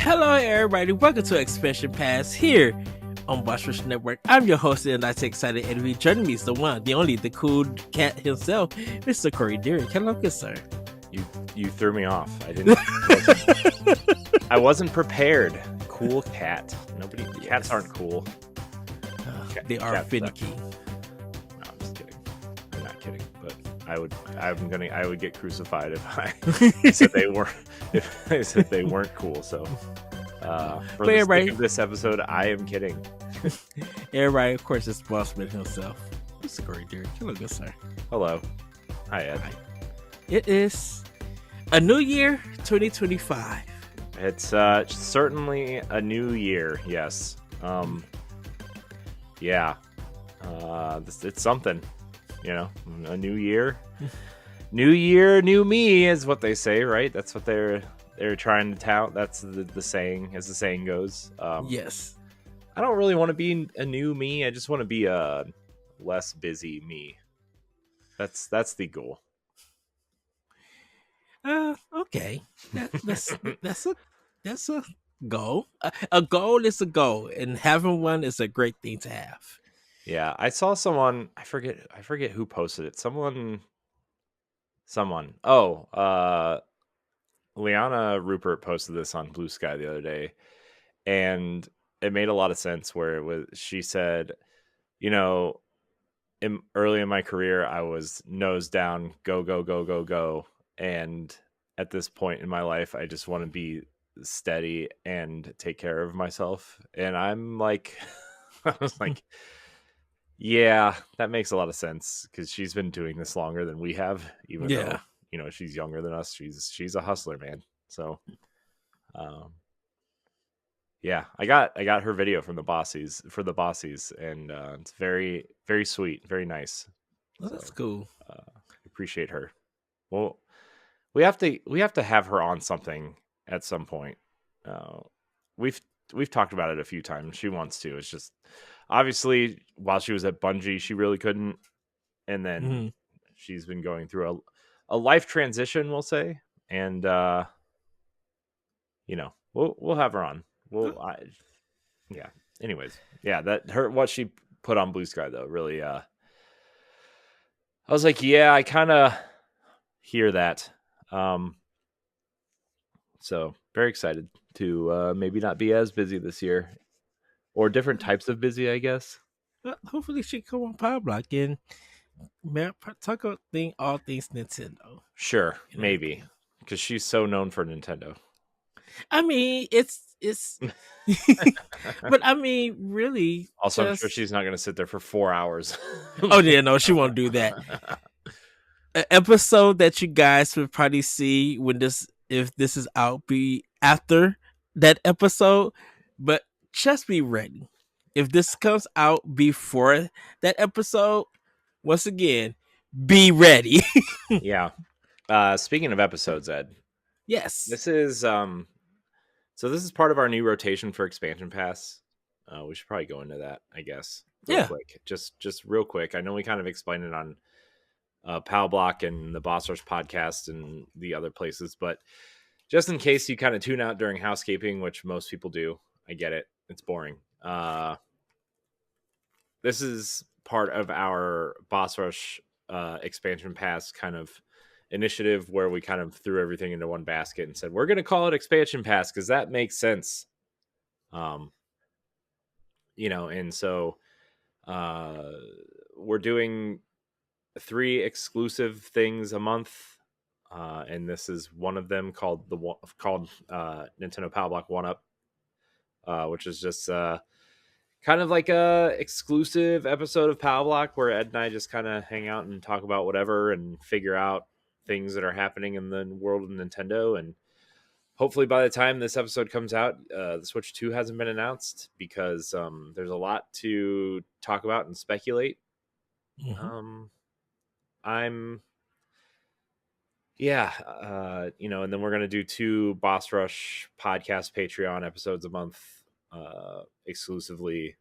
Hello, everybody. Welcome to Expansion Pass here on Boss Rush Network. I'm your host, and I'm excited. And joining me is the one, the only, the cool cat himself, Mr. Corey Dirrig. Hello, good sir. You threw me off. I wasn't prepared. Cool cat. Cats aren't cool. They are finicky. No, I'm just kidding. I'm not kidding. But I would get crucified if I said they weren't. If I said they weren't cool. So for the sake of this episode, I am kidding. Everybody, of course, it's Bossman himself, Mr. Corey Dirrig. Hello, good sir. Hello. Hi, Ed. Hi. It is a new year, 2025. It's certainly a new year. Yes. Yeah. It's something. A new year. New year, new me is what they say, right? That's what they're trying to tout. That's the saying, as the saying goes. Yes. I don't really want to be a new me. I just want to be a less busy me. That's the goal. Okay. That's a goal. A goal is a goal, and having one is a great thing to have. Yeah, I saw someone. I forget who posted it. Someone. Oh, Liana Rupert posted this on Blue Sky the other day, and it made a lot of sense. She said, early in my career, I was nose down, go, go, go, go, go. And at this point in my life, I just want to be steady and take care of myself. And I'm like, I was like, yeah, that makes a lot of sense because she's been doing this longer than we have, even though, she's younger than us. She's a hustler, man. So, yeah, I got her video from the Bossies, and it's very, very sweet, very nice. Well, that's cool. Appreciate her. Well, we have to have her on something at some point. We've talked about it a few times. She wants to. It's just obviously while she was at Bungie, she really couldn't, and then she's been going through a life transition, we'll say, and we'll have her on. Yeah. Anyways, yeah, what she put on Blue Sky though, really. I was like, yeah, I kind of hear that. So very excited to maybe not be as busy this year, or different types of busy, I guess. Well, hopefully she come on Power Block and talk about all things Nintendo. Sure, maybe because she's so known for Nintendo. I mean, it's, but I mean, really. Also, I'm sure she's not going to sit there for 4 hours. Oh yeah, no, she won't do that. An episode that you guys would probably see if this is out, be after that episode, but just be ready. If this comes out before that episode, once again, be ready. Yeah. Speaking of episodes, Ed. Yes. This is this is part of our new rotation for Expansion Pass. We should probably go into that, I guess. Real quick. Just real quick. I know we kind of explained it on Pal Block and the Boss Rush podcast and the other places, but just in case you kind of tune out during housekeeping, which most people do, I get it. It's boring. This is part of our Boss Rush Expansion Pass kind of initiative where we kind of threw everything into one basket and said, we're going to call it Expansion Pass because that makes sense. And so we're doing 3 exclusive things a month. And this is one of them called Nintendo Power Block 1-Up, which is just kind of like a exclusive episode of Power Block where Ed and I just kind of hang out and talk about whatever and figure out things that are happening in the world of Nintendo. And hopefully by the time this episode comes out, the Switch 2 hasn't been announced because there's a lot to talk about and speculate. And then we're going to do 2 Boss Rush podcast Patreon episodes a month exclusively.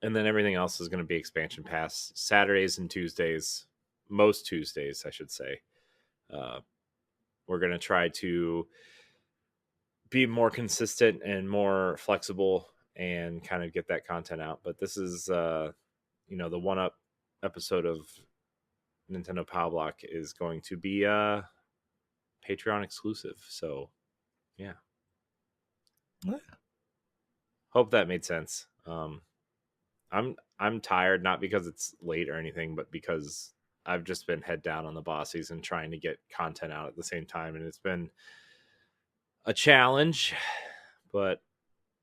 And then everything else is going to be Expansion Pass Saturdays and Tuesdays, most Tuesdays, I should say. We're going to try to be more consistent and more flexible and kind of get that content out. But this is the one up episode of Nintendo Power Block is going to be Patreon exclusive. So yeah. Hope that made sense. I'm tired, not because it's late or anything, but because I've just been head down on the boss season trying to get content out at the same time, and it's been a challenge. But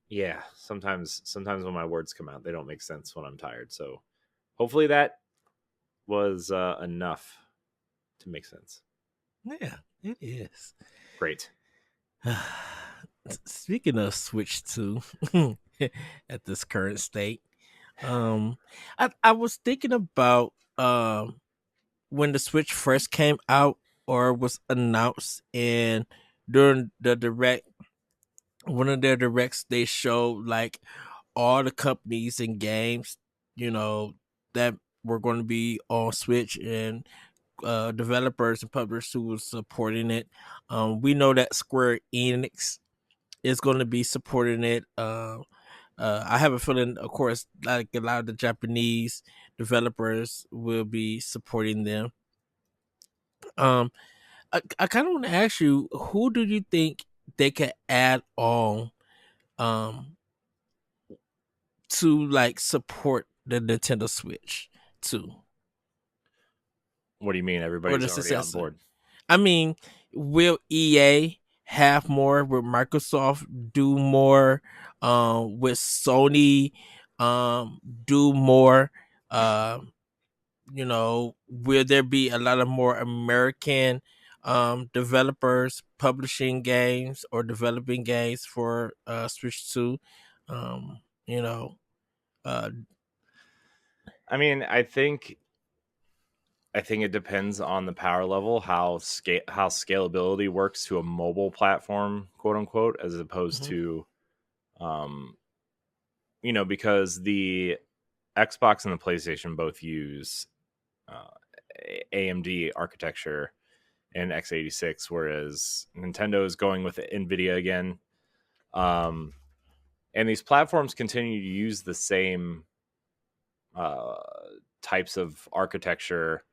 yeah, sometimes when my words come out, they don't make sense when I'm tired. So hopefully that was enough to make sense. Yeah, it is. Great. Speaking of Switch 2 at this current state, I was thinking about when the Switch first came out or was announced, and during the direct, one of their directs, they showed like all the companies and games, that were going to be on Switch, and developers and publishers who was supporting it. We know that Square Enix is going to be supporting it. I have a feeling, of course, like a lot of the Japanese developers will be supporting them. Um, I kind of want to ask you, who do you think they could add on um, to like support the Nintendo Switch 2 What do you mean? or the Everybody's already on successor? board. I mean, will EA have more? Will Microsoft do more? With Sony do more? Will there be a lot of more American developers publishing games or developing games for Switch 2? Um, you know, uh, I mean, I think it depends on the power level, how scalability works to a mobile platform, quote unquote, as opposed mhm, to, um, because the Xbox and the PlayStation both use uh, AMD architecture and x86, whereas Nintendo is going with NVIDIA again. Um, and these platforms continue to use the same uh, types of architecture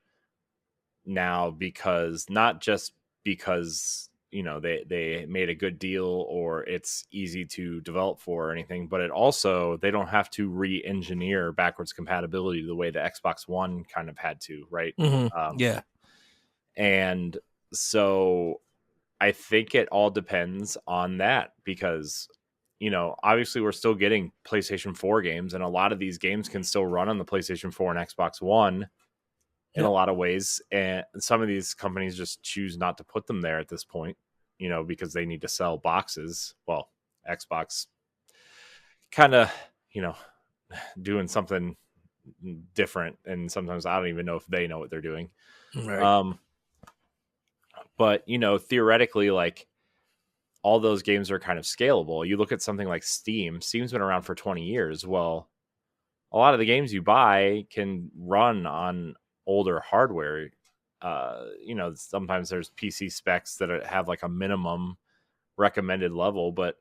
now, because not just because they made a good deal or it's easy to develop for or anything, but it also, they don't have to re-engineer backwards compatibility the way the Xbox One kind of had to, right? yeah, And so I think it all depends on that, because obviously we're still getting PlayStation 4 games, and a lot of these games can still run on the PlayStation 4 and Xbox One in a yep, lot of ways, and some of these companies just choose not to put them there at this point, because they need to sell boxes. Well, Xbox kind of, you know, doing something different, and sometimes I don't even know if they know what they're doing. right, Um, but theoretically, like, all those games are kind of scalable. You look at something like Steam. Steam's been around for 20 years. Well, a lot of the games you buy can run on older hardware. Sometimes there's PC specs that have like a minimum recommended level, but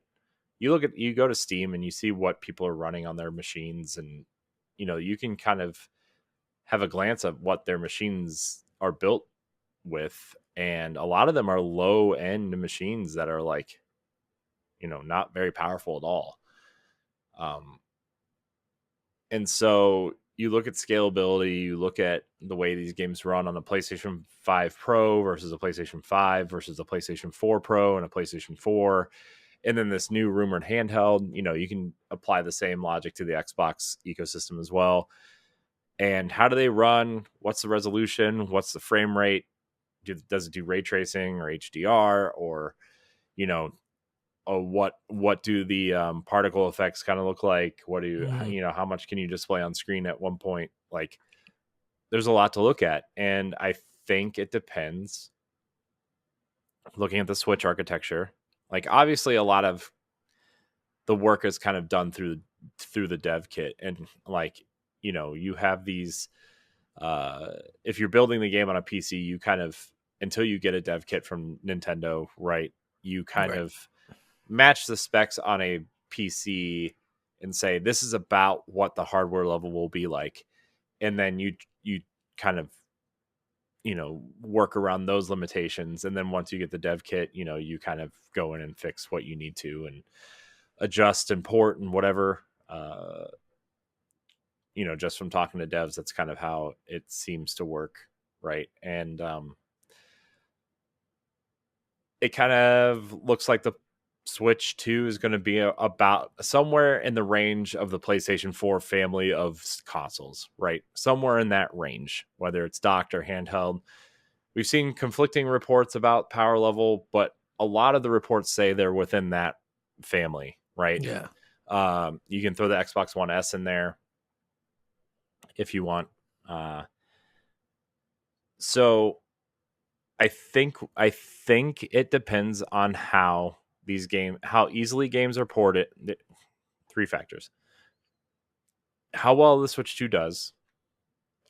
you go to Steam and you see what people are running on their machines, and you can kind of have a glance at what their machines are built with, and a lot of them are low end machines that are like, not very powerful at all. Um, and so you look at scalability, you look at the way these games run on the PlayStation 5 Pro versus a PlayStation 5 versus a PlayStation 4 Pro and a PlayStation 4, and then this new rumored handheld. You can apply the same logic to the Xbox ecosystem as well. And how do they run? What's the resolution? What's the frame rate? Does it do ray tracing or HDR, or you know what do the particle effects kind of look like? What do mhm, how much can you display on screen at one point? Like, there's a lot to look at, and I think it depends. Looking at the Switch architecture, like, obviously a lot of the work is kind of done through the dev kit, and like, you have these if you're building the game on a PC, you kind of, until you get a dev kit from Nintendo, right, you kind right, of match the specs on a PC and say this is about what the hardware level will be like, and then you kind of work around those limitations, and then once you get the dev kit, you kind of go in and fix what you need to and adjust and port and whatever. Just from talking to devs, that's kind of how it seems to work, right? And it kind of looks like the Switch 2 is going to be about somewhere in the range of the PlayStation 4 family of consoles, right? Somewhere in that range, whether it's docked or handheld. We've seen conflicting reports about power level, but a lot of the reports say they're within that family, right? Yeah. You can throw the Xbox One S in there if you want. So I think it depends on how easily games are ported. Three factors: how well the Switch 2 does,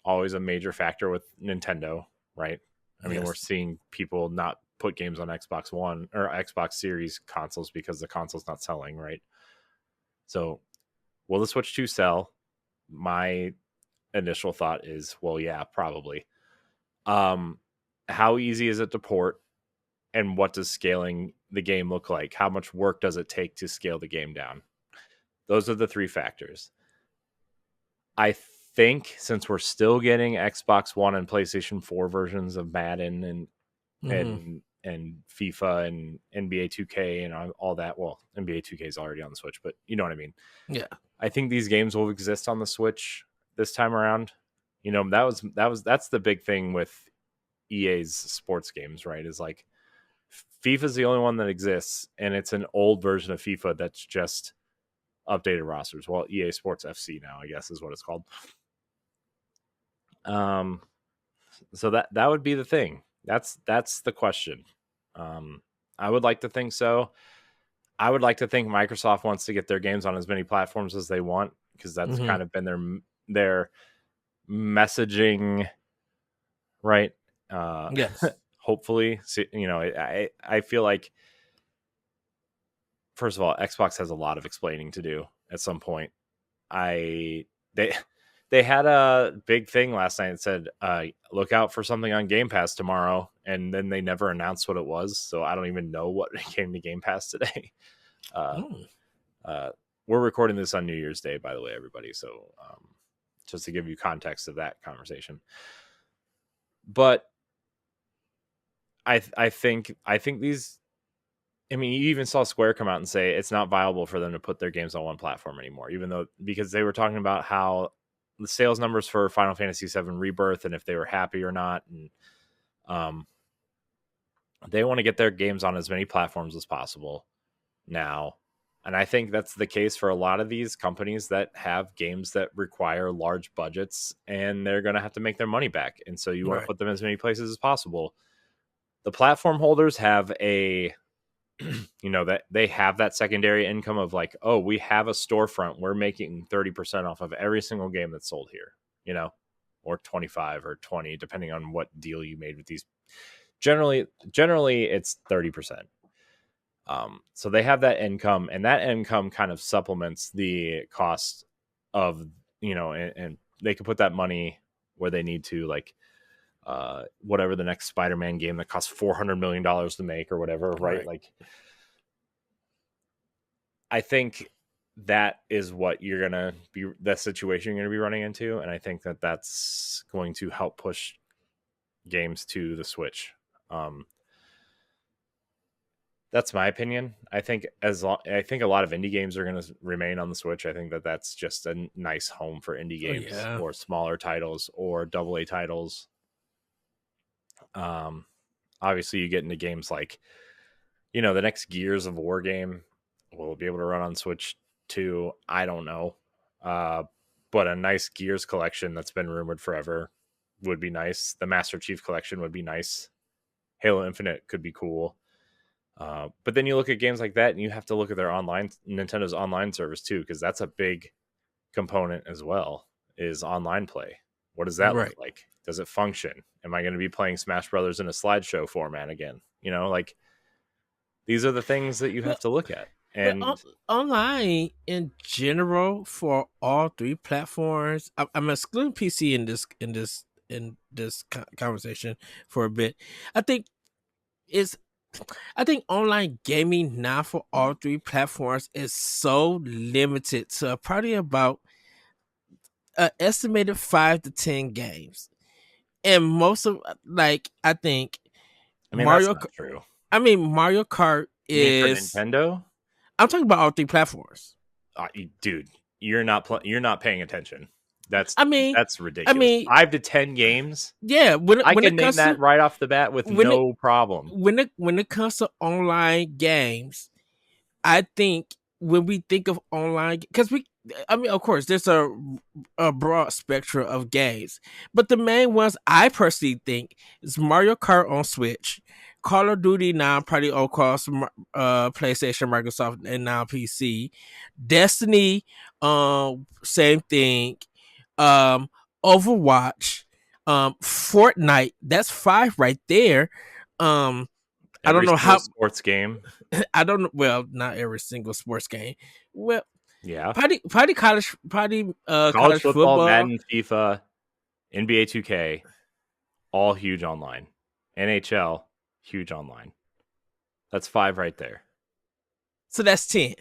always a major factor with Nintendo, right? I mean, we're seeing people not put games on Xbox One or Xbox Series consoles because the console's not selling, right? So, will the Switch 2 sell? My initial thought is, well, yeah, probably. How easy is it to port? And what does scaling the game look like? How much work does it take to scale the game down? Those are the three factors. I think since we're still getting Xbox One and PlayStation 4 versions of Madden and FIFA and NBA 2K and all that. Well, NBA 2K is already on the Switch, but you know what I mean? Yeah. I think these games will exist on the Switch this time around. That's the big thing with EA's sports games, right? Is like FIFA's the only one that exists, and it's an old version of FIFA that's just updated rosters. Well, EA Sports FC now, I guess, is what it's called. So that would be the thing. That's the question. I would like to think so. I would like to think Microsoft wants to get their games on as many platforms as they want, because that's kind of been their messaging, right? Yes. Hopefully, I feel like, first of all, Xbox has a lot of explaining to do at some point. They had a big thing last night that said, look out for something on Game Pass tomorrow, and then they never announced what it was, so I don't even know what came to Game Pass today. We're recording this on New Year's Day, by the way, everybody, so just to give you context of that conversation. But I think these, I mean, you even saw Square come out and say it's not viable for them to put their games on one platform anymore, because they were talking about how the sales numbers for Final Fantasy VII Rebirth and if they were happy or not. And they want to get their games on as many platforms as possible now. And I think that's the case for a lot of these companies that have games that require large budgets, and they're going to have to make their money back. And so you want to put them in as many places as possible. The platform holders have that they have that secondary income of like, oh, we have a storefront, we're making 30% off of every single game that's sold here, or 25 or 20, depending on what deal you made with these. Generally it's 30%. So they have that income, and that income kind of supplements the cost of, and they can put that money where they need to, like whatever the next Spider-Man game that costs $400 million to make or whatever, right? Like, I think that is what the situation you're going to be running into. And I think that that's going to help push games to the Switch. That's my opinion. I think a lot of indie games are going to remain on the Switch. I think that that's just a nice home for indie games or smaller titles or AA titles. Obviously you get into games like, the next Gears of War game will be able to run on Switch 2. I don't know. But a nice Gears collection that's been rumored forever would be nice. The Master Chief collection would be nice. Halo Infinite could be cool. But then you look at games like that and you have to look at Nintendo's online service too, because that's a big component as well, is online play. What does that look like? Does it function? Am I going to be playing Smash Brothers in a slideshow format again? Like, These are the things that you have But to look at. but And online in general for all three platforms, I'm excluding PC in this conversation for a bit. I think it's I think online gaming now for all three platforms is so limited to probably about an estimated 5 to 10 games, and most of like I think I mean, that's Mario. not true. Mario Kart You mean for is. Nintendo? I'm talking about all three platforms. Dude, you're not paying attention. That's I mean, that's I ridiculous. mean, 5 to 10 games. yeah. I can name that right off the bat with when it no problem. when it comes to online games, I think when we think of online, because of course, there's a broad spectrum of games, but the main ones I personally think is Mario Kart on Switch, Call of Duty now probably across PlayStation, Microsoft, and now PC, Destiny, same thing, um, Overwatch, Fortnite. That's five right there. I don't Every know single how sports game. I don't know. Well, not every single sports game. Well, Yeah. College college football, football. Madden, FIFA, NBA 2K, all huge online. NHL, huge online. That's 5 right there. So that's 10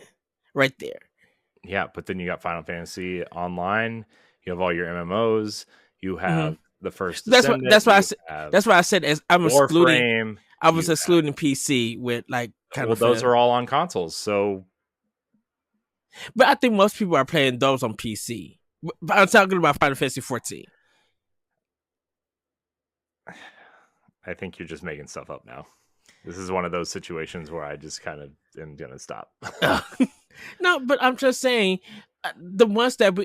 right there. Yeah, but then you got Final Fantasy Online. You have all your MMOs. You have the First Descendant. That's why I You said. have That's why I said as I'm excluding. Warframe. I was You have excluding PC with like kind well, of those are all on consoles. So but I think most people are playing those on PC. But I'm talking about Final Fantasy 14. I think you're just making stuff up now. This is one of those situations where I just kind of am gonna stop. No, but I'm just saying the ones that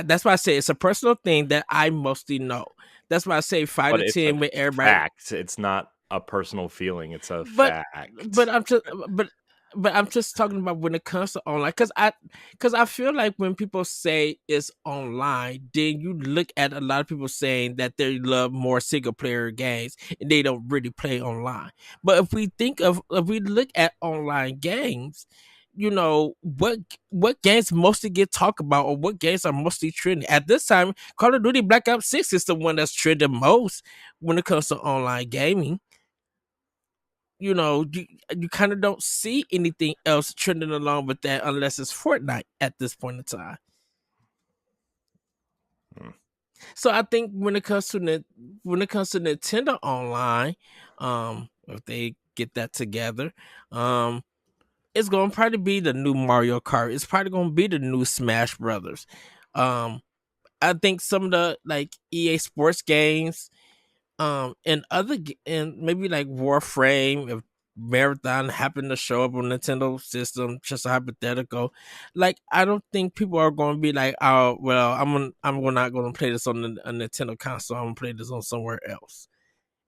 that's why I say it's a personal thing that I mostly know. That's why I say five But to it's a ten with everybody. fact. It's not a personal feeling. It's a But fact. I'm just but I'm just talking about when it comes to online because I feel like when people say it's online, then you look at a lot of people saying that they love more single player games and they don't really play online. But if we look at online games, you know what games mostly get talked about or what games are mostly trending at this time. Call of Duty Black Ops 6 is the one that's trending most when it comes to online gaming. You know, you kind of don't see anything else trending along with that unless it's Fortnite at this point in time. Hmm. So I think when it comes to Nintendo Online, if they get that together, it's going to probably be the new Mario Kart. It's probably going to be the new Smash Brothers. Um, I think some of the like EA Sports games, and maybe like Warframe, if Marathon happened to show up on Nintendo system, just a hypothetical. Like I don't think people are going to be like, oh well, I'm not going to play this on a Nintendo console. I'm going to play this on somewhere else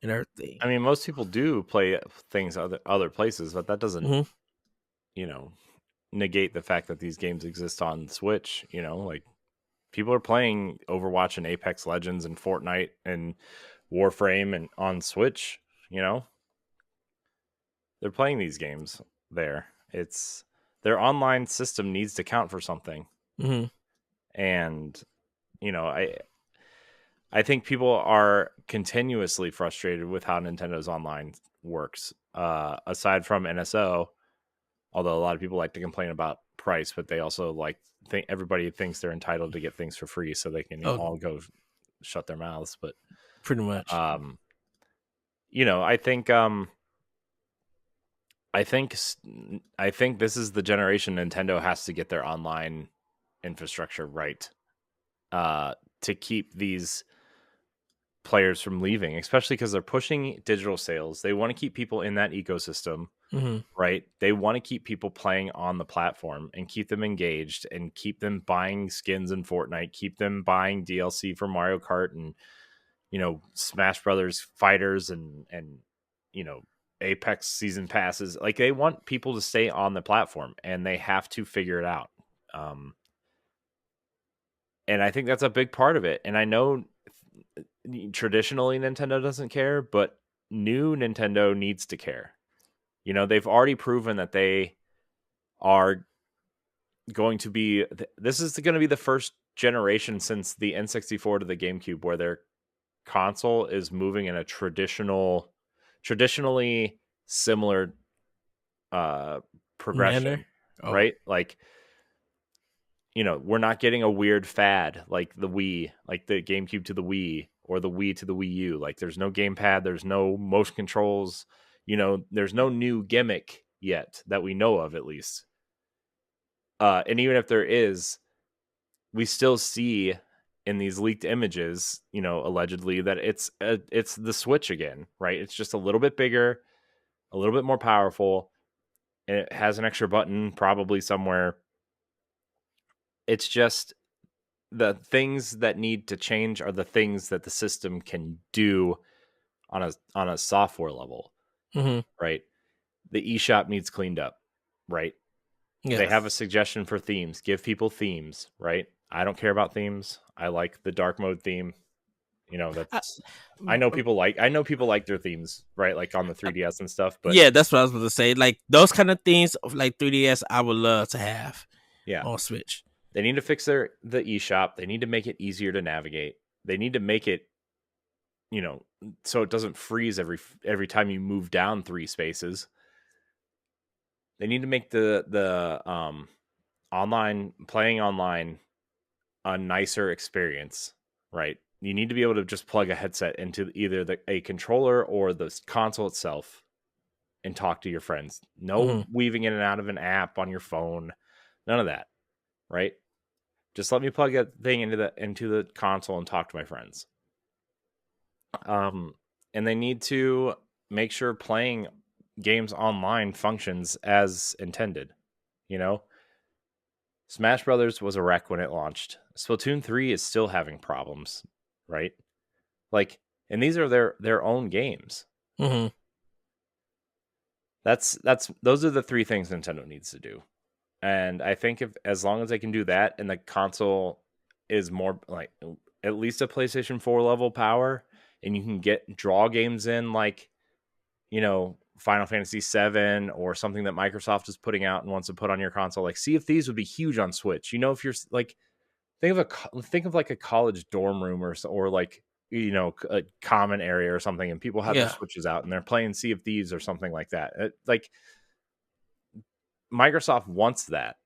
and everything. I mean, most people do play things other places, but that doesn't, Mm-hmm. you know, negate the fact that these games exist on Switch. You know, like people are playing Overwatch and Apex Legends and Fortnite and Warframe and on Switch. You know, they're playing these games there. It's their online system needs to count for something, Mm-hmm. and you know, I think people are continuously frustrated with how Nintendo's online works. Aside from NSO, although a lot of people like to complain about price, but they also think everybody thinks they're entitled to get things for free, so they can Oh, all go shut their mouths. But pretty much. um, I think I think this is the generation Nintendo has to get their online infrastructure right to keep these players from leaving, especially because they're pushing digital sales. They want to keep people in that ecosystem, Mm-hmm. right? They want to keep people playing on the platform and keep them engaged and keep them buying skins in Fortnite, keep them buying DLC for Mario Kart and Smash Brothers fighters and Apex season passes. Like they want people to stay on the platform and they have to figure it out. And I think that's a big part of it. And I know traditionally Nintendo doesn't care, but new Nintendo needs to care. You know, they've already proven that they are going to be. This is going to be the first generation since the N64 to the GameCube where their console is moving in a traditionally similar progression, Manner. Oh. right? Like, you know, we're not getting a weird fad like the Wii, like the GameCube to the Wii or the Wii to the Wii U. Like, there's no gamepad, there's no motion controls, you know, there's no new gimmick yet that we know of, at least. And even if there is, we still see in these leaked images, you know, allegedly that it's the Switch again, right? It's just a little bit bigger, a little bit more powerful, and it has an extra button probably somewhere. It's just the things that need to change are the things that the system can do on a software level, right? The eShop needs cleaned up, right? Yes. They have a suggestion for themes. Give people themes, right? I don't care about themes. I like the dark mode theme. You know, that's I know people like their themes, right? Like on the 3DS and stuff. But yeah, that's what I was going to say. Like those kind of things, like 3DS, I would love to have. Yeah, on Switch. They need to fix the eShop. They need to make it easier to navigate. They need to make it, you know, so it doesn't freeze every time you move down 3 spaces. They need to make the playing online a nicer experience, right? You need to be able to just plug a headset into either a controller or the console itself and talk to your friends. No weaving in and out of an app on your phone. None of that, right? Just let me plug a thing into the console and talk to my friends. And they need to make sure playing games online functions as intended. You know, Smash Brothers was a wreck when it launched. Splatoon 3 is still having problems, right? Like, and these are their own games. Those are the 3 things Nintendo needs to do. And I think as long as they can do that and the console is more like at least a PlayStation 4 level power, and you can draw games in like, you know, Final Fantasy 7 or something that Microsoft is putting out and wants to put on your console, like Sea of Thieves would be huge on Switch. You know, if you're like, think of like a college dorm room or like, you know, a common area or something, and people have their Switches out and they're playing Sea of Thieves or something like that. Like, Microsoft wants that.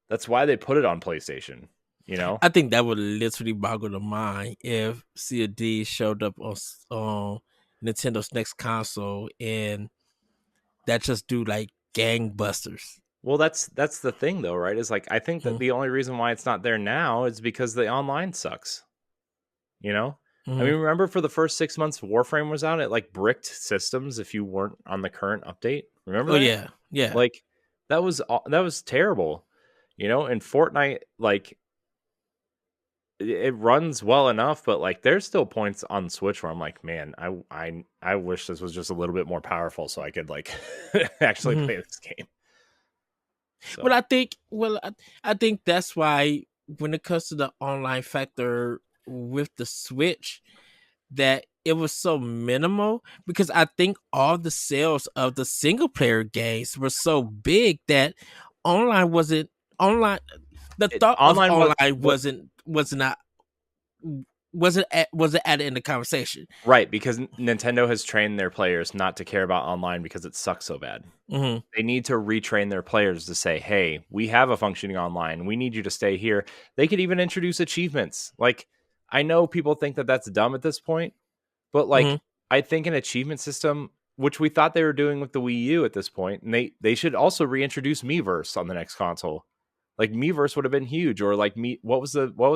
That's why they put it on PlayStation. You know, I think that would literally boggle the mind if Sea of Thieves showed up on Nintendo's next console and that just do like gangbusters. Well, that's the thing though, right? Is like, I think that the only reason why it's not there now is because the online sucks. You know, I mean, remember for the first 6 months Warframe was out, it like bricked systems if you weren't on the current update. Remember that? Yeah. Like that was terrible. You know, and Fortnite, like, it runs well enough, but like there's still points on Switch where I'm like, man, I wish this was just a little bit more powerful so I could like actually play this game. So. Well, I think that's why when it comes to the online factor with the Switch, that it was so minimal, because I think all the sales of the single player games were so big that online wasn't online. The thought of online wasn't added in the conversation, right? Because Nintendo has trained their players not to care about online because it sucks so bad. They need to retrain their players to say, hey, we have a functioning online, we need you to stay here. They could even introduce achievements. Like, I know people think that that's dumb at this point, but like, I think an achievement system, which we thought they were doing with the Wii U at this point, and they should also reintroduce Miiverse on the next console. Like, Miiverse would have been huge. Or like, what was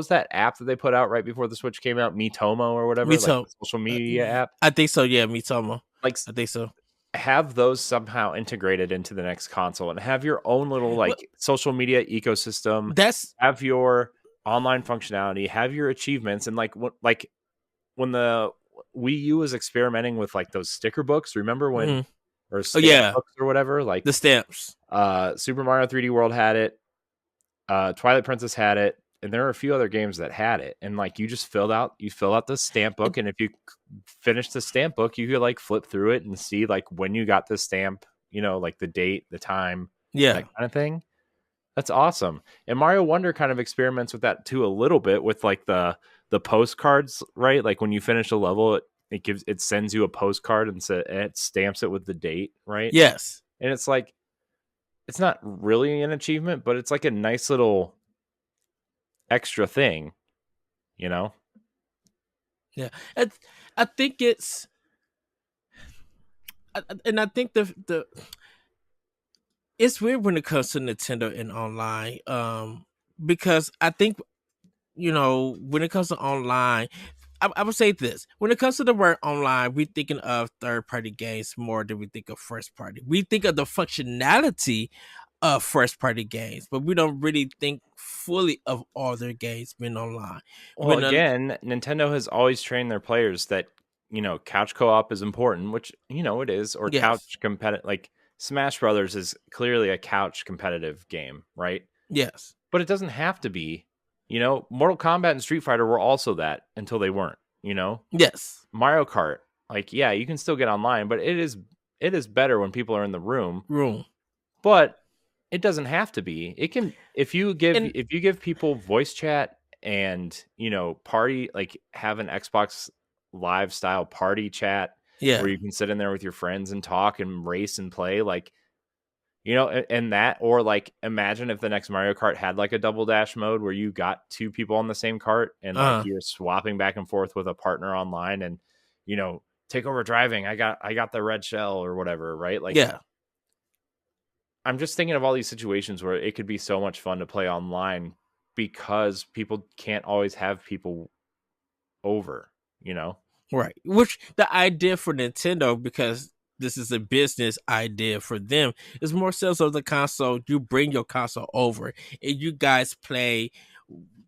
that app that they put out right before the Switch came out? Miitomo or whatever, like the social media app. I think so. Yeah, Miitomo. Like, I think so. Have those somehow integrated into the next console and have your own little like social media ecosystem. Have your online functionality, have your achievements, and like when the Wii U was experimenting with like those sticker books. Remember when or stamp books or whatever, like the stamps. Super Mario 3D World had it. Twilight Princess had it, and there are a few other games that had it. And like, you fill out the stamp book, and if you finish the stamp book, you could like flip through it and see like when you got the stamp like the date, the time, Yeah. that kind of thing. That's awesome. And Mario Wonder kind of experiments with that too a little bit with like the postcards, right? Like when you finish a level, it sends you a postcard and it stamps it with the date, right? Yes. And it's like it's not really an achievement, but it's like a nice little extra thing, you know? Yeah. I think and I think the it's weird when it comes to Nintendo and online, because I think when it comes to online, I would say this: when it comes to the word online, we're thinking of third party games more than we think of first party. We think of the functionality of first party games, but we don't really think fully of all their games being online. Well, When again, Nintendo has always trained their players that, couch co-op is important, which, it is, or yes, couch competitive. Like Smash Brothers is clearly a couch competitive game, right? yes, But it doesn't have to be. Mortal Kombat and Street Fighter were also that until they weren't, yes, Mario Kart, like, yeah, you can still get online, but it is better when people are in the room, room but it doesn't have to be. It can and if you give people voice chat and, party, like have an Xbox Live style party chat yeah, where you can sit in there with your friends and talk and race and play, like, and that, or like imagine if the next Mario Kart had like a double dash mode where you got two people on the same cart and like uh, you're swapping back and forth with a partner online and, take over driving. I got the red shell or whatever, right? Like, yeah. I'm just thinking of all these situations where it could be so much fun to play online because people can't always have people over, you know? Right. Which the idea for Nintendo, because this is a business idea for them, is more sales of the console. You bring your console over and you guys play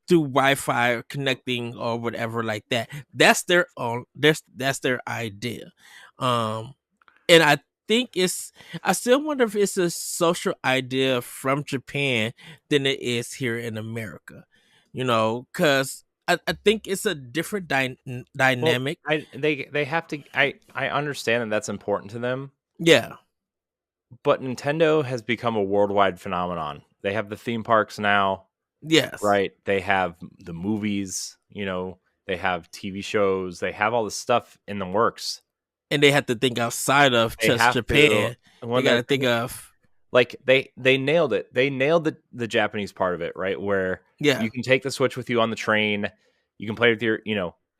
through Wi-Fi or connecting or whatever like that. That's their own. That's their idea. And I still wonder if it's a social idea from Japan than it is here in America. Because I think it's a different Well, dynamic. they have to. I understand that that's important to them, Yeah. but Nintendo has become a worldwide phenomenon. They have the theme parks now, Yes. right? They have the movies, they have TV shows, they have all this stuff in the works. And they have to think outside of They just have to Japan. They when got they're to think of like they nailed it. They nailed the Japanese part of it, right? Where yeah, you can take the Switch with you on the train, you can play with your,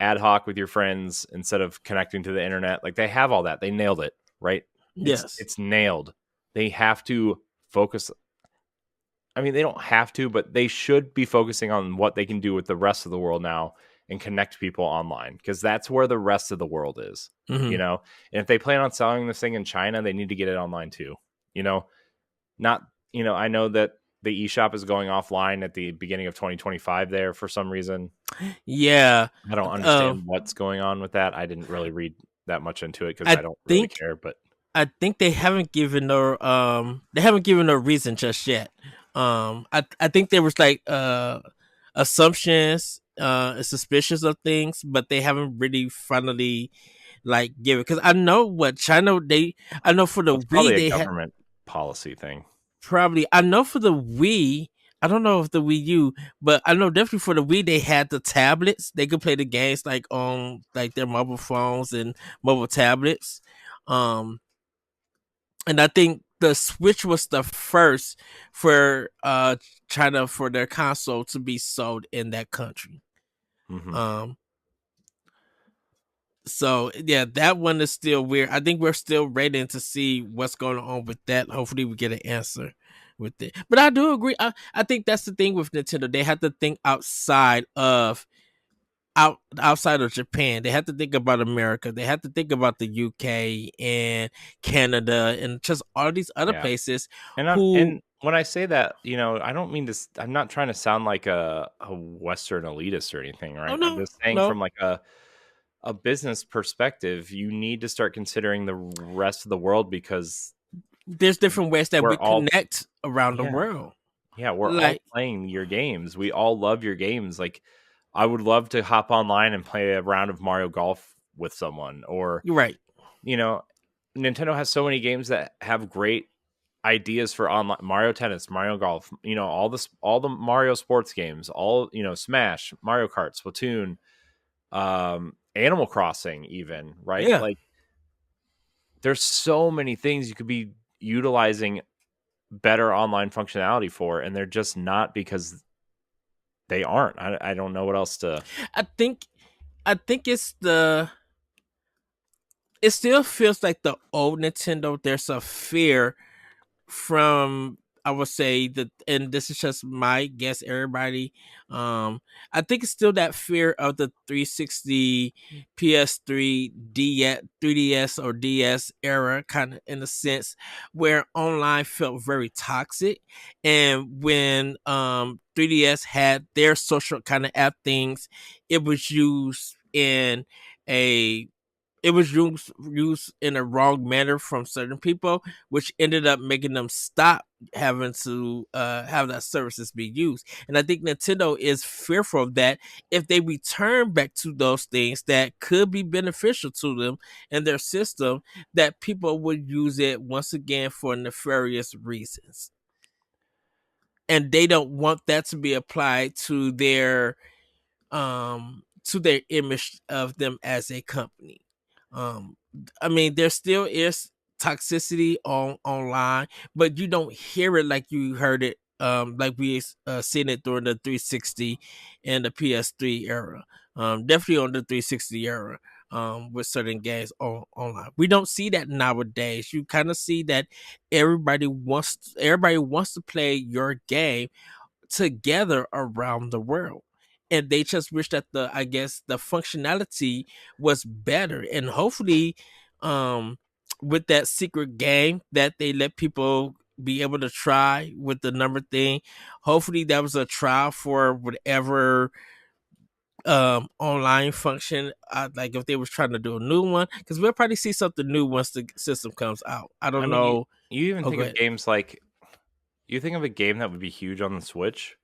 ad hoc with your friends instead of connecting to the internet. Like they have all that. They nailed it, right? It's yes, it's nailed. They have to focus. I mean, they don't have to, but they should be focusing on what they can do with the rest of the world now and connect people online because that's where the rest of the world is, hmm And if they plan on selling this thing in China, they need to get it online too, you know. Not, I know that the eShop is going offline at the beginning of 2025 there for some reason. yeah. I don't Um, understand what's going on with that. I didn't really read that much into it because I I don't really think care, but they haven't given no reason just yet. I think there was like assumptions, suspicious of things, but they haven't really finally like give it because I know what China I know for the it's probably Wii a they had. government policy thing. Probably. I know for the Wii, I don't know if the Wii U, but I know definitely for the Wii they had the tablets. They could play the games like on like their mobile phones and mobile tablets. Um and I think the Switch was the first for China for their console to be sold in that country. Hmm. Um so yeah, that one is still weird. I think we're still waiting to see what's going on with that. Hopefully, we get an answer with it. But I do agree. I think that's the thing with Nintendo. They have to think outside of Japan. They have to think about America. They have to think about the UK and Canada and just all these other Yeah. places And who. when I say that, I don't mean to. I'm not trying to sound like a Western elitist or anything, Oh right? I'm no, just saying no. from like a business perspective, you need to start considering the rest of the world because There's different ways that we we're all, connect around the yeah, world. yeah, we're all Like playing your games. We all love your games. Like, I would love to hop online and play a round of Mario Golf with someone, or you're right. you know, Nintendo has so many games that have great ideas for online. Mario Tennis, Mario Golf, all the Mario sports games, all, Smash, Mario Kart, Splatoon, Animal Crossing, even, right? Yeah, Like, there's so many things you could be utilizing better online functionality for, and they're just not, because they aren't. I don't know what else to. I think I think it still feels like the old Nintendo. There's a fear from, I would say that, and this is just my guess, everybody. I think it's still that fear of the 360, PS3, DS, 3DS or DS era, kind of, in a sense, where online felt very toxic. And when 3DS had their social kind of app things, it was used in a used in a wrong manner from certain people, which ended up making them stop having to have that services be used. And I think Nintendo is fearful of that. If they return back to those things that could be beneficial to them and their system, that people would use it once again for nefarious reasons. And they don't want that to be applied to their image of them as a company. Um, I mean, there still is toxicity online, but you don't hear it like you heard it. Like we seen it during the 360 and the PS3 era. Definitely on the 360 era. With certain games online, we don't see that nowadays. You kind of see that everybody wants to play your game together around the world, and they just wish that the, I guess, the functionality was better. And hopefully, um with that secret game that they let people be able to try with the number thing, hopefully that was a trial for whatever online function, like if they was trying to do a new one, because we'll probably see something new once the system comes out. I I don't mean, know. you even Oh, think go of ahead. games like, you think of a game that would be huge on the Switch.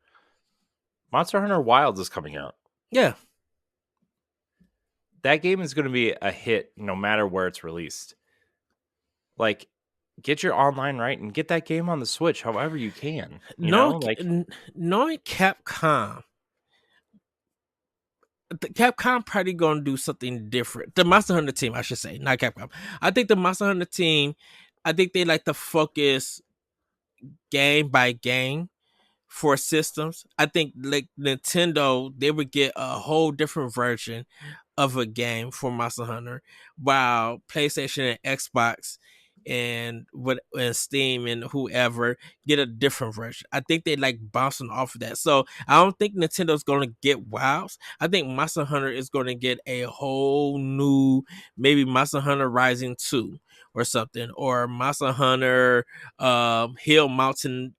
Monster Hunter Wilds is coming out. Yeah. That game is going to be a hit no matter where it's released. Like, get your online right and get that game on the Switch however you can. knowing Like, knowing Capcom, the Capcom probably gonna do something different. The Monster Hunter team, I should say, not Capcom. I think the Monster Hunter team, I think they like to focus game by game for systems. I think like Nintendo, they would get a whole different version of a game for Monster Hunter, while PlayStation and Xbox and Steam and whoever get a different version. I think they like bouncing off of that. So I don't think Nintendo's gonna get WoWs. I think Monster Hunter is gonna get a whole new, maybe Monster Hunter Rising 2 or something, or Monster Hunter Hill Mountain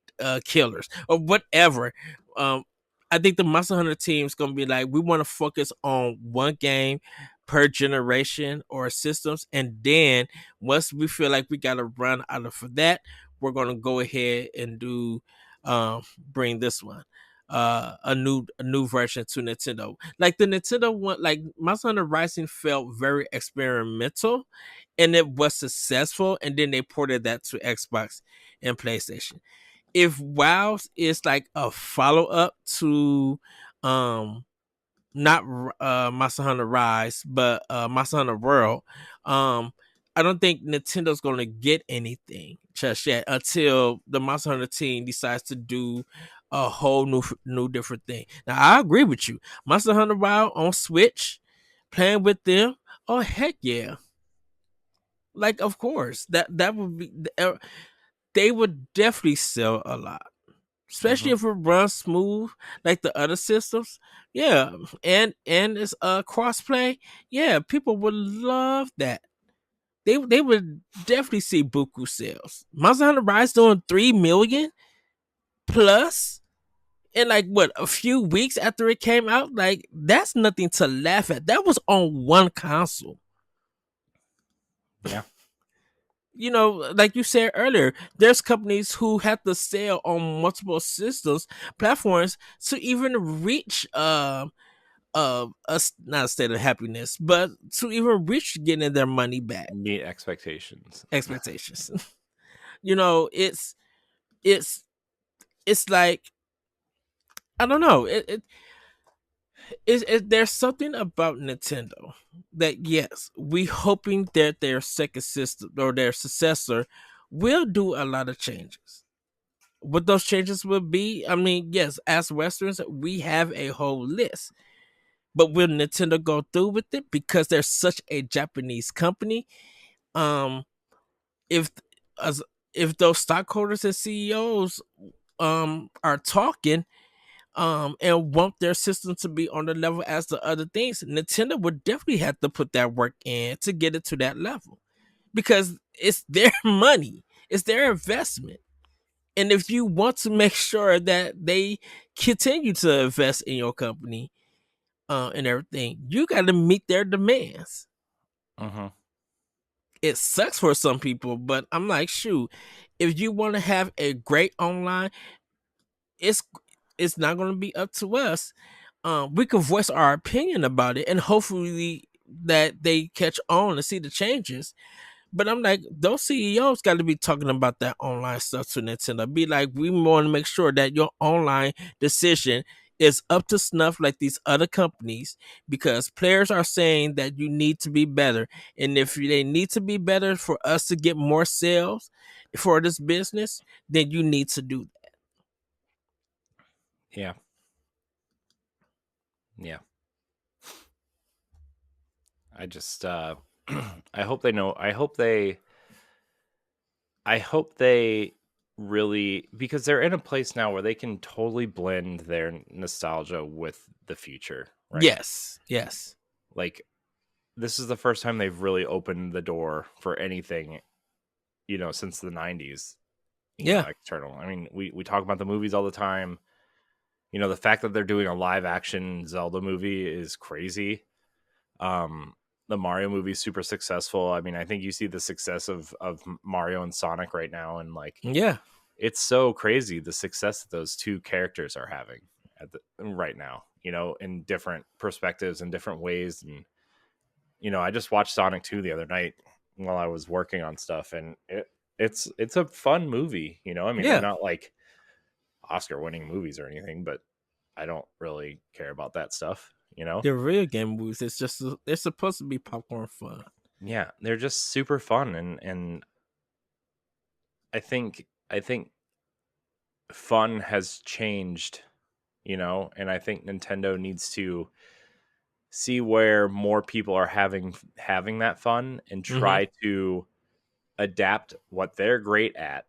Killers or whatever. Um, I think the Monster Hunter team is gonna be like, we want to focus on one game per generation or systems, and then once we feel like we gotta run out of for that, we're gonna go ahead and do bring this one. A new version to Nintendo. Like the Nintendo one, like Monster Hunter Rising felt very experimental and it was successful, and then they ported that to Xbox and PlayStation. If WoW is like a follow up to um not Monster Hunter Rise, but Monster Hunter World, I don't think Nintendo's gonna get anything just yet until the Monster Hunter team decides to do a whole new different thing. Now I agree with you. Monster Hunter Wild on Switch, playing with them. Oh heck yeah! Like of course that would be, they would definitely sell a lot, especially mhm. if it runs smooth like the other systems. Yeah, and it's crossplay. Yeah, people would love that. They would definitely see buku sales. Monster Hunter Rise doing 3 million plus in like what, a few weeks after it came out. Like that's nothing to laugh at. That was on one console. Yeah. Like you said earlier, there's companies who have to sell on multiple systems, platforms to even reach not a state of happiness, but to even reach getting their money back. Meet expectations. Expectations. It's it's like, I don't know. There's something about Nintendo that, yes, we hoping that their second system or their successor will do a lot of changes. What those changes will be, I mean, yes, as Westerns, we have a whole list. But will Nintendo go through with it because they're such a Japanese company? Um, if as if those stockholders and CEOs are talking and want their system to be on the level as the other things, Nintendo would definitely have to put that work in to get it to that level, because it's their money, it's their investment. And if you want to make sure that they continue to invest in your company and everything, you got to meet their demands. Mm-hmm. It sucks for some people, but I'm like, shoot, if you want to have a great online, it's it's not going to be up to us. We can voice our opinion about it, and hopefully that they catch on and see the changes. But I'm like, those CEOs got to be talking about that online stuff to Nintendo. Be like, we want to make sure that your online decision is up to snuff like these other companies, because players are saying that you need to be better. And if they need to be better for us to get more sales for this business, then you need to do that. Yeah. Yeah. I just I hope they know. I hope they really, because they're in a place now where they can totally blend their nostalgia with the future, right? Yes, yes. Like, this is the first time they've really opened the door for anything, since the 90s, Yeah. external. I mean, we talk about the movies all the time. The fact that they're doing a live action Zelda movie is crazy. The Mario movie is super successful. I mean, I think you see the success of Mario and Sonic right now, and like, Yeah. it's so crazy the success that those two characters are having right now, in different perspectives and different ways. And I just watched Sonic 2 the other night while I was working on stuff, and it's a fun movie. I mean, they're Yeah. not like Oscar winning movies or anything, but I don't really care about that stuff. The real game movies, it's just, they're supposed to be popcorn fun. Yeah, they're just super fun, and I think fun has changed, and I think Nintendo needs to see where more people are having that fun and Mm-hmm. try to adapt what they're great at,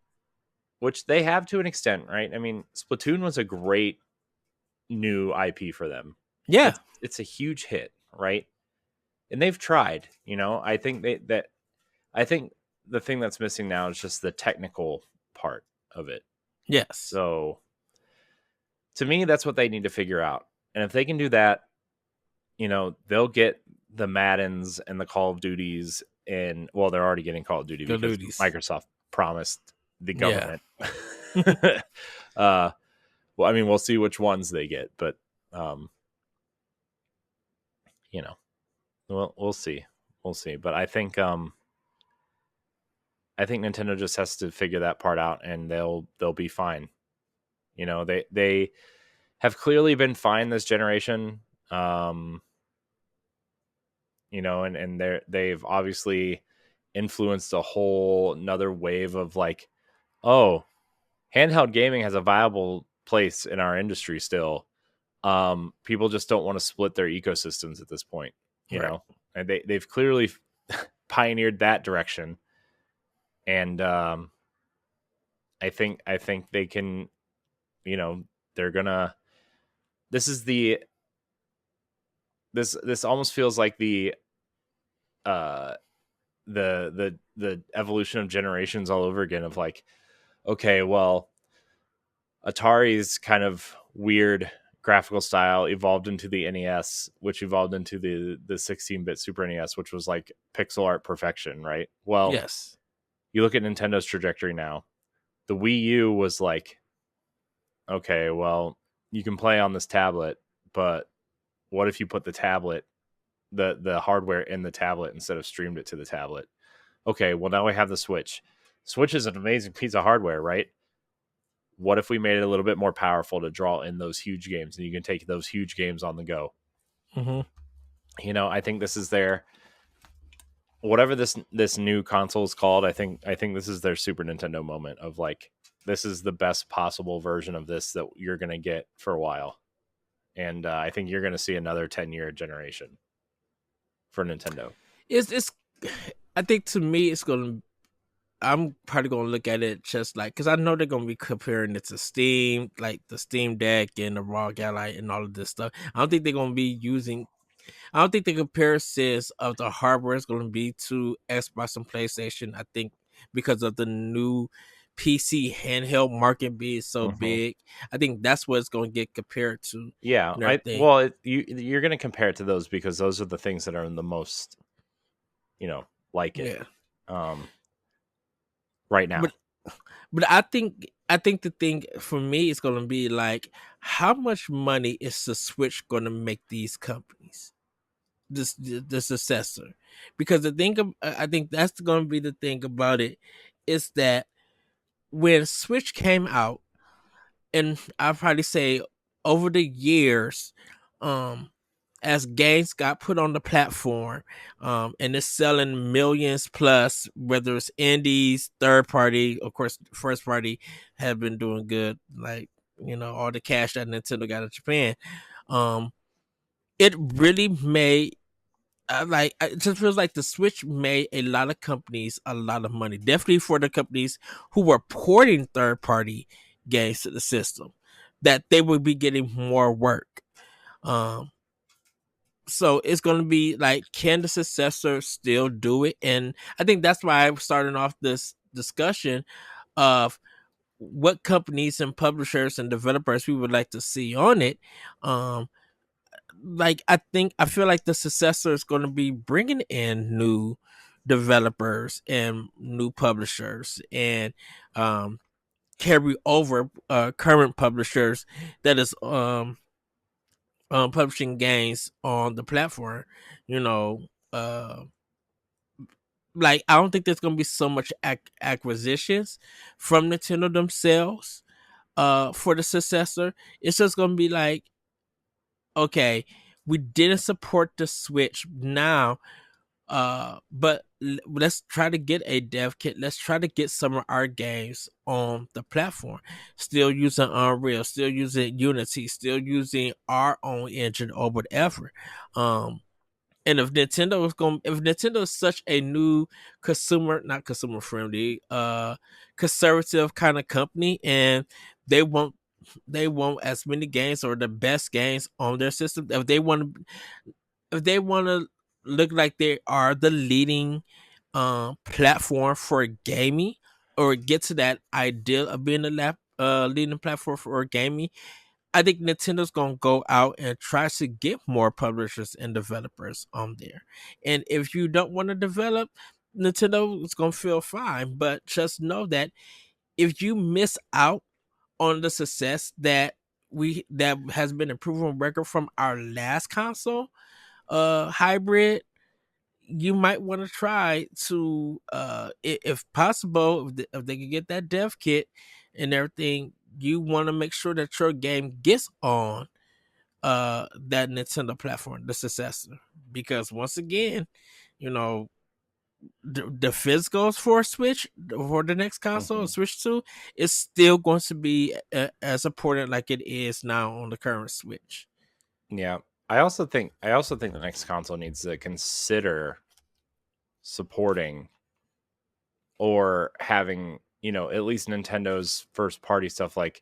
which they have to an extent, right? I mean, Splatoon was a great new IP for them. Yeah. It's a huge hit, right? And they've tried, I think I think the thing that's missing now is just the technical part of it. Yes. So to me, that's what they need to figure out. And if they can do that, they'll get the Maddens and the Call of Duties, and well, they're already getting Call of Duty Go because duties. Microsoft promised the Yeah. government. Well, I mean, we'll see which ones they get, but we'll see. We'll see. But I think Nintendo just has to figure that part out, and they'll be fine. They have clearly been fine this generation. And they've obviously influenced a whole another wave of like, oh, handheld gaming has a viable place in our industry still. People just don't want to split their ecosystems at this point, Right. and they've clearly pioneered that direction. And I think they can, they're gonna, this is this almost feels like the evolution of generations all over again, of like, okay, well, Atari's kind of weird graphical style evolved into the NES, which evolved into the 16-bit Super NES, which was like pixel art perfection, right? Well, Yes. you look at Nintendo's trajectory now. The Wii U was like, okay, well, you can play on this tablet, but what if you put the tablet, the hardware in the tablet instead of streamed it to the tablet? Okay, well now we have the Switch. Switch is an amazing piece of hardware, right? What if we made it a little bit more powerful to draw in those huge games, and you can take those huge games on the go? Mm-hmm. You know, I think this is their, whatever this new console is called. I think this is their Super Nintendo moment of like, this is the best possible version of this that you're gonna get for a while, and I think you're gonna see another 10-year generation for Nintendo. It's I think to me it's gonna. I'm probably gonna look at it just like because I know they're gonna be comparing it to Steam, like the Steam Deck and the Raw Gallight and all of this stuff. I don't think they're gonna be using. I don't think the comparisons of the hardware is gonna be to Xbox and PlayStation. I think because of the new PC handheld market being so Mm-hmm. big, I think that's what it's gonna get compared to Yeah, and everything. you're gonna compare it to those because those are the things that are the most, you know, like it, Yeah, um, right now. but But I think the thing for me is gonna be like how much money is the Switch gonna make these companies? The successor. Because the thing I think that's gonna be the thing about it is that when Switch came out, and I'll probably say over the years, um, as games got put on the platform, and it's selling millions plus, whether it's indies, third party, of course, first party have been doing good, like all the cash that Nintendo got in Japan. Um, it really made it just feels like the Switch made a lot of companies a lot of money. Definitely for the companies who were porting third party games to the system, that they would be getting more work. Um, so it's going to be like, can the successor still do it? And I think that's why I'm starting off this discussion of what companies and publishers and developers we would like to see on it. Um, I feel like the successor is going to be bringing in new developers and new publishers and carry over current publishers that is publishing games on the platform. You know, uh, like I don't think there's going to be so much acquisitions from Nintendo themselves for the successor. It's just going to be like, okay, we didn't support the Switch now. But let's try to get a dev kit. Let's try to get some of our games on the platform. Still using Unreal, still using Unity, still using our own engine or whatever. And if Nintendo is such a new not consumer friendly, conservative kind of company, and they want as many games or the best games on their system. If they want to look like they are the leading platform for gaming, or get to that ideal of being the leading platform for gaming, I think Nintendo's gonna go out and try to get more publishers and developers on there. And if you don't want to develop, Nintendo is gonna feel fine. But just know that if you miss out on the success that has been a proven record from our last console hybrid, you might want to try to if possible, if they can get that dev kit and everything, you want to make sure that your game gets on that Nintendo platform, the successor. Because once again, you know, the physicals for Switch for the next console, Mm-hmm. Switch 2, is still going to be as important like it is now on the current Switch. Yeah, I also think the next console needs to consider supporting or having, at least Nintendo's first party stuff, like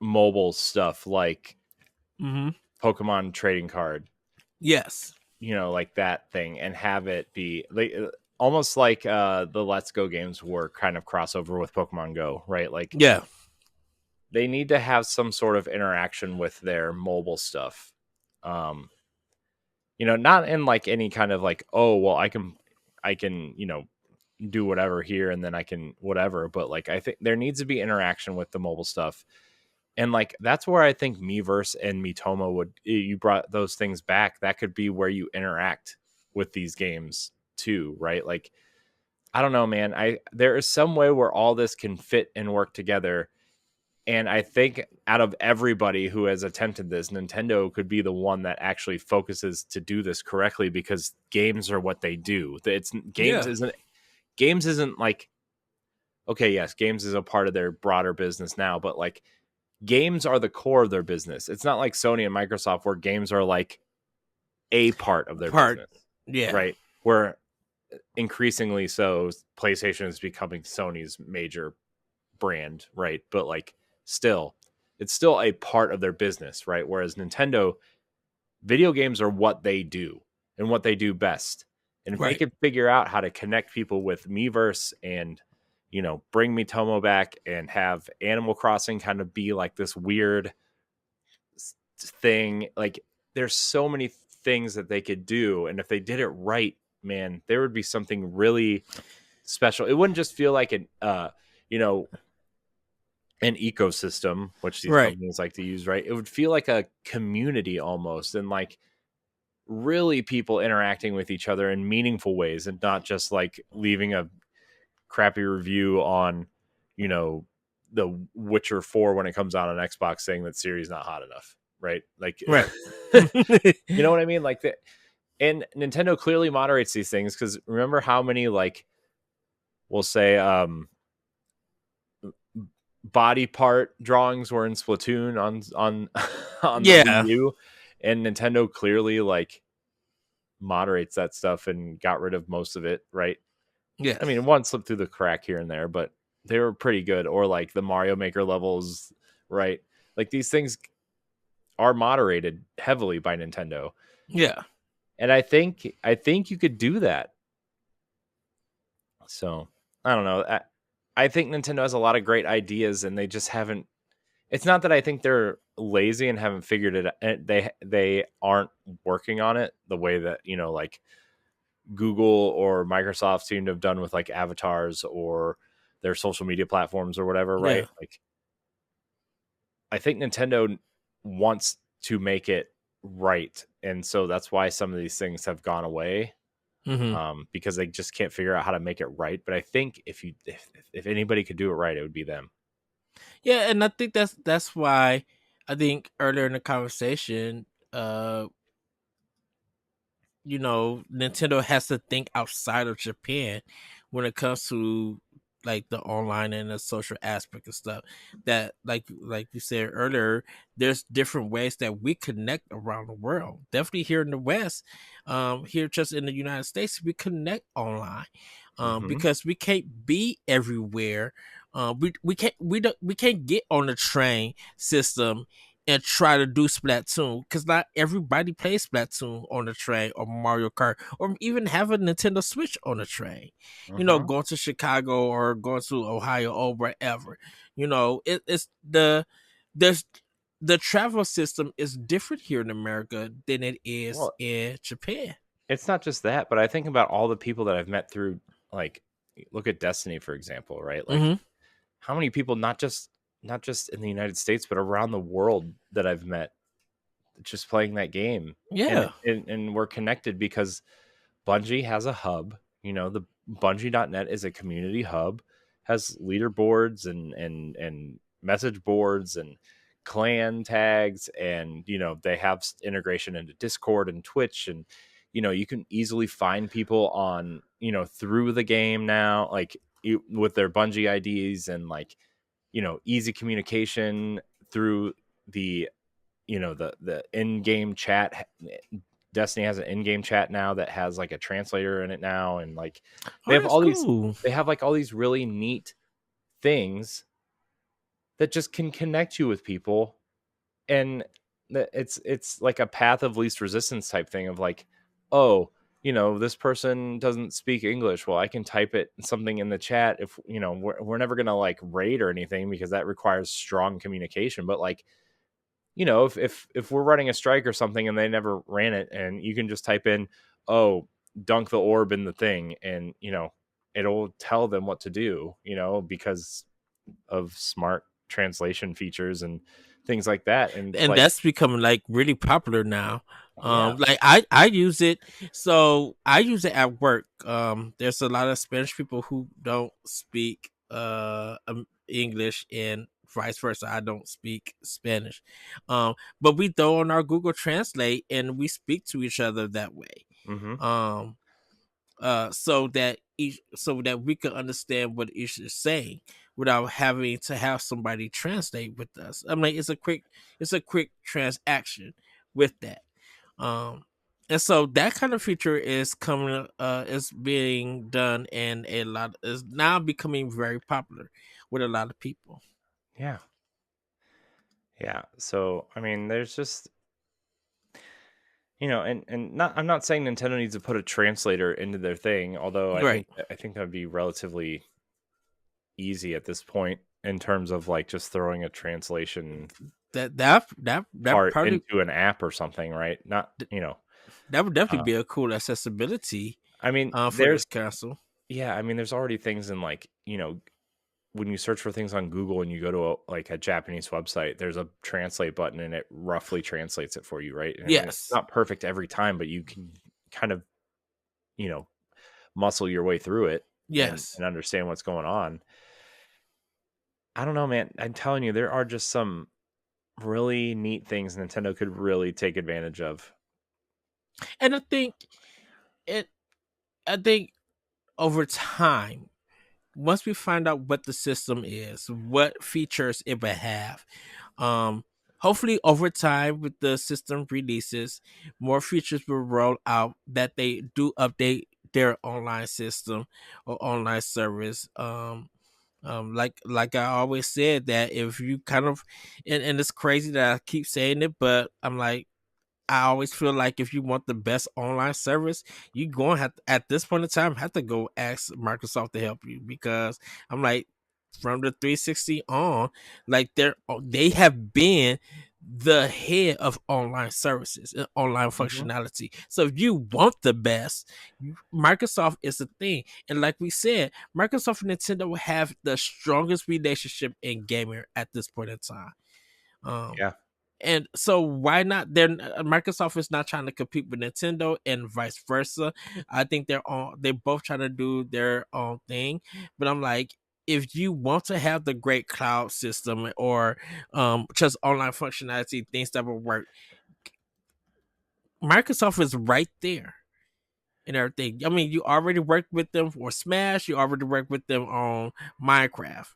mobile stuff, like Mm-hmm. Pokemon trading card, Yes. like that thing, and have it be like almost like the Let's Go games were kind of crossover with Pokemon Go, right? Like Yeah. they need to have some sort of interaction with their mobile stuff. Um, not in like any kind of like, oh, well, I can, do whatever here and then I can whatever, but like I think there needs to be interaction with the mobile stuff. And like that's where I think Miiverse and Miitomo would, you brought those things back. That could be where you interact with these games too, right? Like I don't know, man. There is some way where all this can fit and work together. And I think out of everybody who has attempted this, Nintendo could be the one that actually focuses to do this correctly, because games are what they do. It's Yeah. games isn't like, okay, yes, games is a part of their broader business now, but like games are the core of their business. It's not like Sony and Microsoft where games are like a part of their Part. business, Yeah. right? Where increasingly so PlayStation is becoming Sony's major brand, right? But like still, it's still a part of their business, right? Whereas Nintendo, video games are what they do and what they do best. And if they Right. could figure out how to connect people with Miiverse and, you know, bring Miitomo back and have Animal Crossing kind of be like this weird thing, like there's so many things that they could do. And if they did it right, man, there would be something really special. It wouldn't just feel like an, you know, an ecosystem, which these Right. companies like to use, right? It would feel like a community almost, and like really people interacting with each other in meaningful ways, and not just like leaving a crappy review on, you know, the Witcher 4 when it comes out on Xbox saying that Siri's not hot enough, right? Like, Right. you know what I mean? Like that. And Nintendo clearly moderates these things, because remember how many, like, we'll say, body part drawings were in Splatoon on on the Wii Yeah. U, and Nintendo clearly like moderates that stuff and got rid of most of it, right? I Yes. mean, one slipped through the crack here and there, but they were pretty good. Or like the Mario Maker levels, right? Like these things are moderated heavily by Nintendo, Yeah. and I think you could do that. So I don't know. I think Nintendo has a lot of great ideas, and they just haven't. It's not that I think they're lazy and haven't figured it out. They aren't working on it the way that, you know, like Google or Microsoft seem to have done with like avatars or their social media platforms or whatever, Yeah. right? Like I think Nintendo wants to make it right, and so that's why some of these things have gone away, Hmm. because they just can't figure out how to make it right. But I think if anybody could do it right, it would be them. Yeah, and I think that's why I think earlier in the conversation, uh, Nintendo has to think outside of Japan when it comes to like the online and the social aspect of stuff. That like you said earlier, there's different ways that we connect around the world. Definitely here in the West, here just in the United States, we connect online. Hmm. Because we can't be everywhere. We can't get on the train system and try to do Splatoon, because not everybody plays Splatoon on the train, or Mario Kart, or even have a Nintendo Switch on the train. Uh-huh. Going to Chicago or going to Ohio or wherever. It's there's the travel system is different here in America than it is Well, in Japan. it's not just that, but I think about all the people that I've met through, like, look at Destiny, for example, right? Like, Hmm. how many people, not just in the United States, but around the world that I've met just playing that game, and Yeah. we're connected because Bungie has a hub. You know, the Bungie.net is a community hub, has leaderboards and message boards and clan tags, and you know they have integration into Discord and Twitch, and you know you can easily find people on, you know, through the game now, like with their Bungie IDs, and like, you know, easy communication through the, you know, the in-game chat. Destiny has an in-game chat now that has like a translator in it now, and like they Oh, have that's all these cool. they have like all these really neat things that just can connect you with people. And it's like a path of least resistance type thing of like, oh, you know, this person doesn't speak English, well, I can type it something in the chat. If, you know, we're never gonna like raid or anything because that requires strong communication, but like, you know, if we're running a strike or something and they never ran it, and you can just type in, oh, dunk the orb in the thing, and you know it'll tell them what to do, you know, because of smart translation features and things like that. And And like, that's becoming like really popular now. yeah. Like I use it, so I use it at work. There's a lot of Spanish people who don't speak English, and vice versa. I don't speak Spanish, but we throw on our Google Translate and we speak to each other that way. Mm-hmm. Um, so that we can understand what each is saying without having to have somebody translate with us. I mean, it's a quick transaction with that. Um, and so that kind of feature is coming, is being done, and a lot is now becoming very popular with a lot of people. Yeah. Yeah. So I mean, there's just, and not, I'm not saying Nintendo needs to put a translator into their thing, although Right. I think that would be relatively easy at this point in terms of like just throwing a translation That part probably into an app or something, right? Not, that would definitely uh, be a cool accessibility I mean, for this console. yeah, I mean, there's already things in like, when you search for things on Google and you go to like a Japanese website, there's a translate button and it roughly translates it for you, right? And I mean, it's Yes. not perfect every time, but you can kind of, you know, muscle your way through it Yes. and understand what's going on. I don't know, man. I'm telling you, there are just some really neat things Nintendo could really take advantage of. And it I think over time, once we find out what the system is, what features it will have, um, hopefully over time with the system releases, more features will roll out that they do update their online system or online service. Like I always said, that if you kind of, and it's crazy that I keep saying it, but I'm like, I always feel like if you want the best online service, you going to have to, at this point in time, have to go ask Microsoft to help you, because I'm like, from the 360 on, like they have been the head of online services and online Mhm. functionality. So if you want the best, Microsoft is the thing. And like we said, Microsoft and Nintendo will have the strongest relationship in gaming at this point in time. Um, Yeah. and so why not? They're Microsoft is not trying to compete with Nintendo and vice versa. I think they're both trying to do their own thing. But I'm like, if you want to have the great cloud system or just online functionality, things that will work, Microsoft is right there and everything. I mean, you already worked with them for Smash, you already worked with them on Minecraft.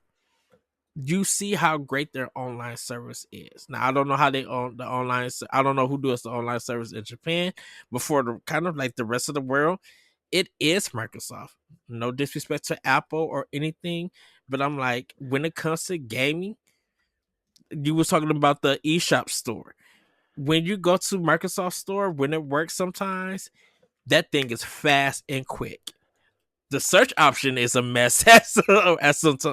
You see how great their online service is. Now I don't know how they own the online. I don't know who does the online service in Japan, but for the kind of like the rest of the world, it is Microsoft. No disrespect to Apple or anything, but I'm like, when it comes to gaming, you was talking about the eShop store. When you go to Microsoft store, when it works, sometimes that thing is fast and quick. The search option is a mess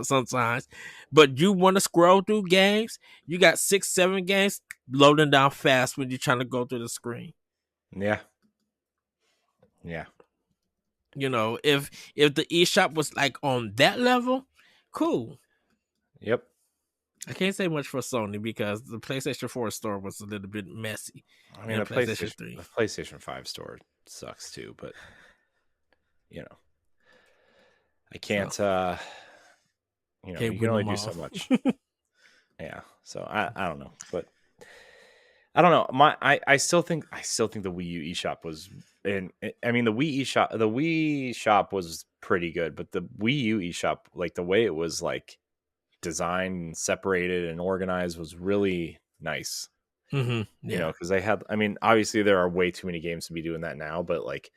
sometimes, but you want to scroll through games, you got 6 7 games loading down fast when you're trying to go through the screen. Yeah. Yeah. If the eShop was like on that level, cool. Yep. I can't say much for Sony because the PlayStation 4 store was a little bit messy, I mean, and PlayStation 3 The PlayStation 5 store sucks too, but you know, I so can't can't you can win only them do so all. much. Yeah. So I don't know, but I don't know. I still think the Wii U eShop was, and I mean the Wii shop was pretty good, but the Wii U eShop, like the way it was like designed and separated and organized was really nice. Yeah, Because they had, I mean, obviously there are way too many games to be doing that now, but like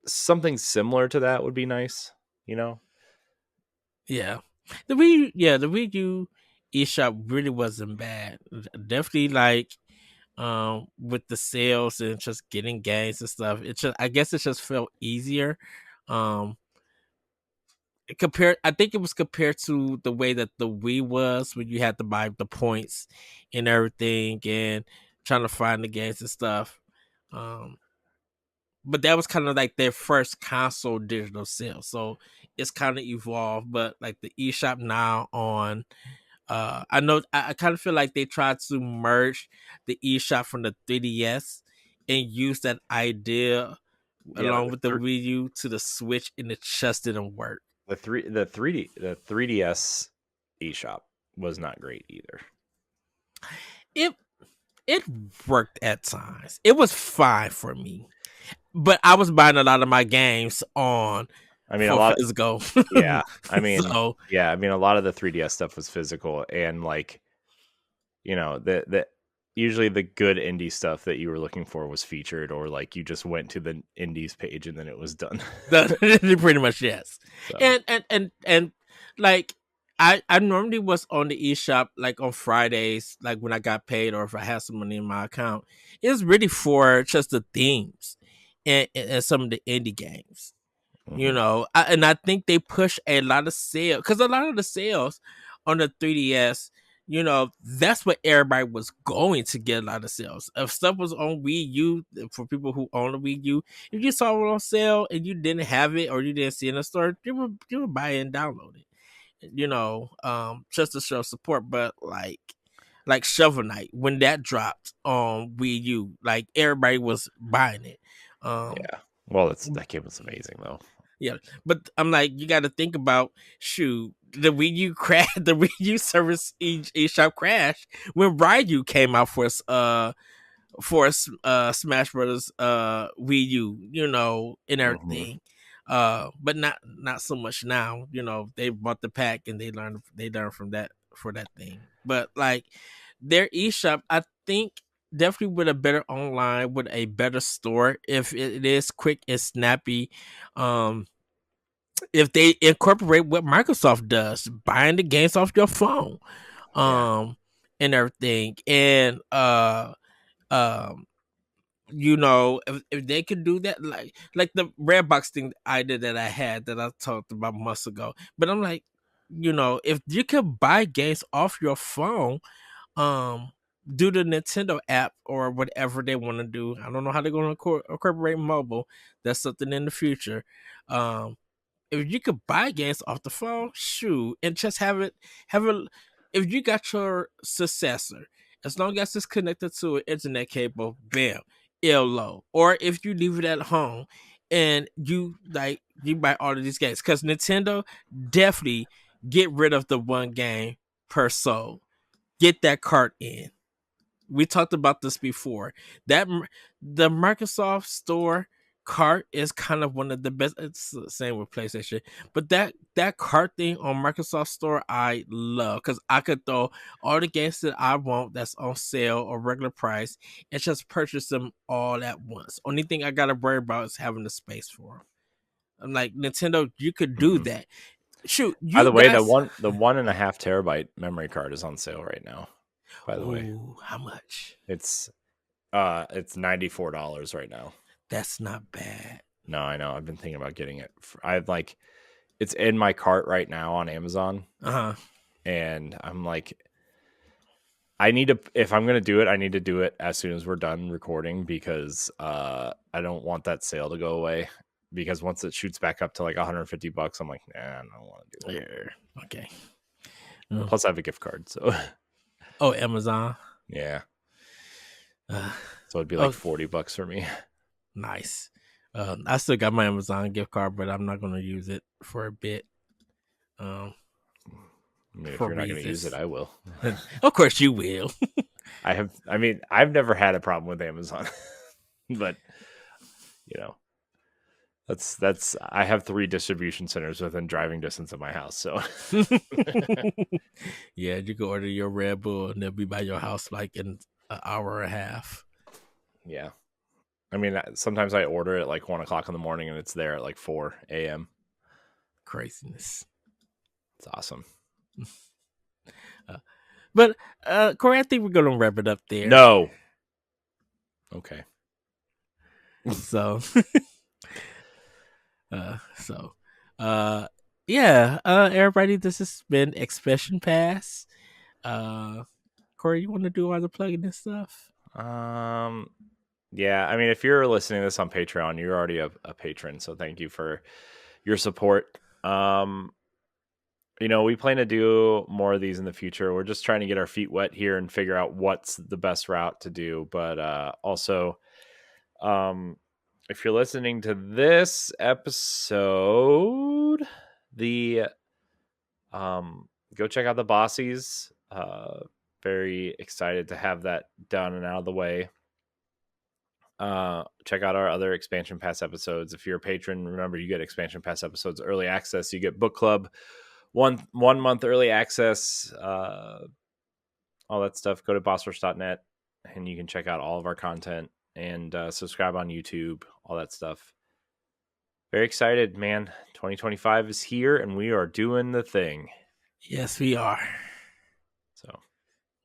something similar to that would be nice, you know? yeah. The Wii U eShop really wasn't bad. Definitely like with the sales and just getting games and stuff. I guess it just felt easier. Um I think it was compared to the way that the Wii was, when you had to buy the points and everything and trying to find the games and stuff. Um but that was kind of like their first console digital sale. So it's kind of evolved, but like the eShop now on I know I kind of feel like they tried to merge the eShop from the 3DS and use that idea Yeah, along with the Wii U to the Switch, and it just didn't work. the 3DS eShop was not great either. It it worked at times. It was fine for me, but I was buying a lot of my games on I mean, a for lot. physical. Yeah, I mean, So yeah, I mean, a lot of the 3DS stuff was physical, and like, the usually the good indie stuff that you were looking for was featured, or like you just went to the indies page and then it was done. pretty much yes. So And like I normally was on the eShop like on Fridays, like when I got paid or if I had some money in my account. It's really for just the themes and some of the indie games. You mhm. know, and I think they push a lot of sales because a lot of the sales on the 3DS, you know, that's what everybody was going to get a lot of sales. If stuff was on Wii U, for people who own a Wii U, if you saw it on sale and you didn't have it or you didn't see it in the store, you would buy it and download it. You know, just to show support. But like Shovel Knight, when that dropped on Wii U, like everybody was buying it. Um, Yeah, well, that game was amazing though. yeah, but I'm like, you got to think about shoot the Wii U crash, the Wii U service eShop crash when Ryu came out for Smash Brothers Wii U, you know, and Mhm. everything. But not so much now. You know, they bought the pack and they learned from that for that thing. But like their eShop, I think definitely with a better online, with a better store, if it is quick and snappy, um, if they incorporate what Microsoft does, buying the games off your phone, Yeah. um, and everything, and um you know, if they could do that, like the Redbox thing I did that I had that I talked about months ago. But I'm like, you know, if you could buy games off your phone, um, do the Nintendo app or whatever they want to do. I don't know how they're going to incorporate mobile. That's something in the future. Um, if you could buy games off the phone, shoot, and just have it. If you got your successor, as long as it's connected to an internet cable, bam, it'll load. Or if you leave it at home and you buy all of these games, because Nintendo definitely get rid of the one game per soul. Get that cart in. We talked about this before. That the Microsoft Store cart is kind of one of the best. It's the same with PlayStation, but that cart thing on Microsoft Store I love because I could throw all the games that I want that's on sale or regular price and just purchase them all at once. Only thing I gotta worry about is having the space for them. I'm like Nintendo, you could do Mhm. that. Shoot, By you the way, guys. the 1.5 terabyte memory card is on sale right now. By the way, Oh, how much? it's it's $94 right now. That's not bad. No, I know. I've been thinking about getting it. I've like it's in my cart right now on Amazon, Uh huh. and I'm like, I need to if I'm gonna do it, I need to do it as soon as we're done recording because I don't want that sale to go away. Because once it shoots back up to like $150, I'm like, nah, I don't want to do that. Yeah. Okay. Oh, Plus, I have a gift card, so oh, Amazon. yeah. Uh, So it'd be like oh, $40 for me. nice. I still got my Amazon gift card, but I'm not gonna use it for a bit. Um, I mean, if for you're not going to use it, reasons. I will. Of course, you will. I mean, I've never had a problem with Amazon, but you know, I have 3 distribution centers within driving distance of my house. So Yeah, you can order your Red Bull, and they'll be by your house like in an hour and a half. yeah, I mean, sometimes I order at like 1 o'clock in the morning and it's there at like 4 a.m. Craziness. It's awesome. Uh, but Corey, I think we're gonna wrap it up there. No. Okay. So, so, uh, yeah, everybody, this has been Expression Pass. Corey, you want to do all the plugging and stuff? Um. Yeah. I mean, if you're listening to this on Patreon, you're already a patron, so thank you for your support. we plan to do more of these in the future. We're just trying to get our feet wet here and figure out what's the best route to do. But also, if you're listening to this episode, go check out the Bossies. Very excited to have that done and out of the way. Check out our other expansion pass episodes. If you're a patron, remember you get expansion pass episodes, early access. You get book club, one month early access, all that stuff. Go to bossrush.net and you can check out all of our content and subscribe on YouTube, all that stuff. Very excited, man. 2025 is here and we are doing the thing. Yes, we are. So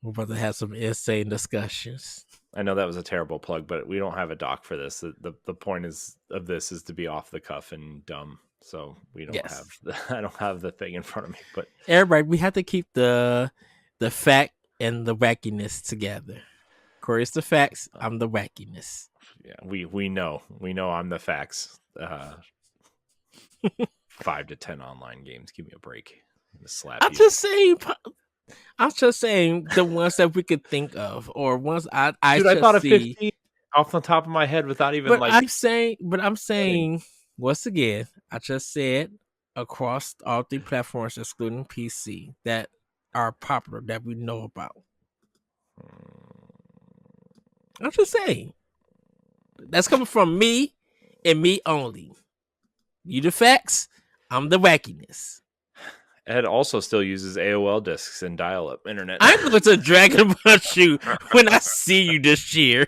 we're about to have some insane discussions. I know that was a terrible plug, but we don't have a doc for this. The point of this is to be off the cuff and dumb. So we don't have I don't have the thing in front of me, but everybody, we have to keep the fact and the wackiness together. Corey's the facts, I'm the wackiness. Yeah, we know I'm the facts. 5 to 10 online games. Give me a break. I'm just saying the ones that we could think of, or ones I thought of 15 off the top of my head without even I'm saying once again, I just said across all 3 platforms, excluding PC, that are popular that we know about. I'm just saying that's coming from me and me only. You the facts, I'm the wackiness. Ed also still uses AOL discs and dial-up internet. I'm going to drag about you when I see you this year.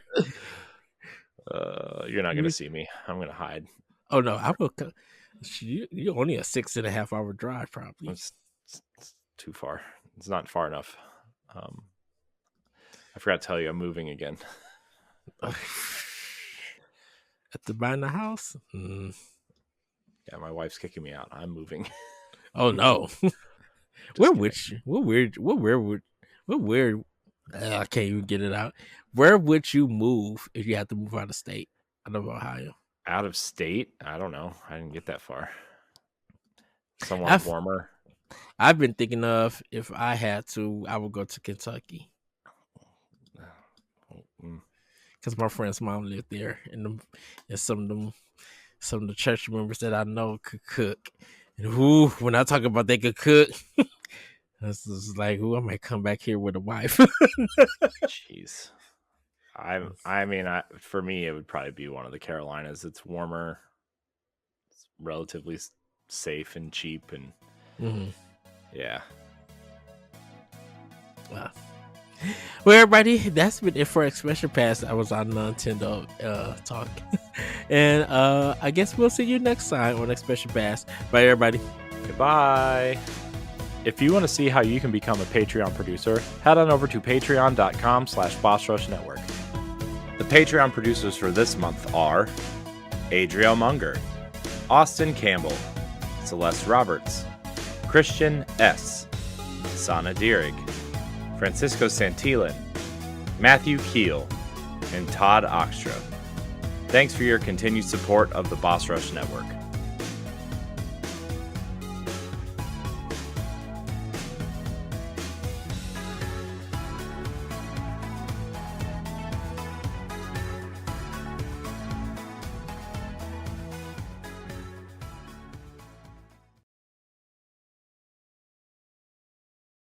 You're not going to see me. I'm going to hide. Oh, no. I will. You're only a 6.5 hour drive, probably. It's too far. It's not far enough. I forgot to tell you I'm moving again. After buying the house? Yeah, my wife's kicking me out. I'm moving. Oh no! What weird? I can't even get it out. Where would you move if you had to move out of state? Out of Ohio? Out of state? I don't know. I didn't get that far. Somewhere warmer. I've been thinking of if I had to, I would go to Kentucky. Because my friend's mom lived there, and some of the church members that I know could cook. And when I talk about they could cook, this is like, I might come back here with a wife. Jeez. For me, it would probably be one of the Carolinas. It's warmer, it's relatively safe and cheap, and yeah. Wow. Well, everybody, that's been it for Expression Pass. I was on Nintendo talk. And I guess we'll see you next time on Expression Pass. Bye, everybody. Goodbye. If you want to see how you can become a Patreon producer, head on over to patreon.com/BossRushNetwork. The Patreon producers for this month are Adriel Munger, Austin Campbell, Celeste Roberts, Christian S., Sana Dirrig, Francisco Santillan, Matthew Keel, and Todd Oxtra. Thanks for your continued support of the Boss Rush Network.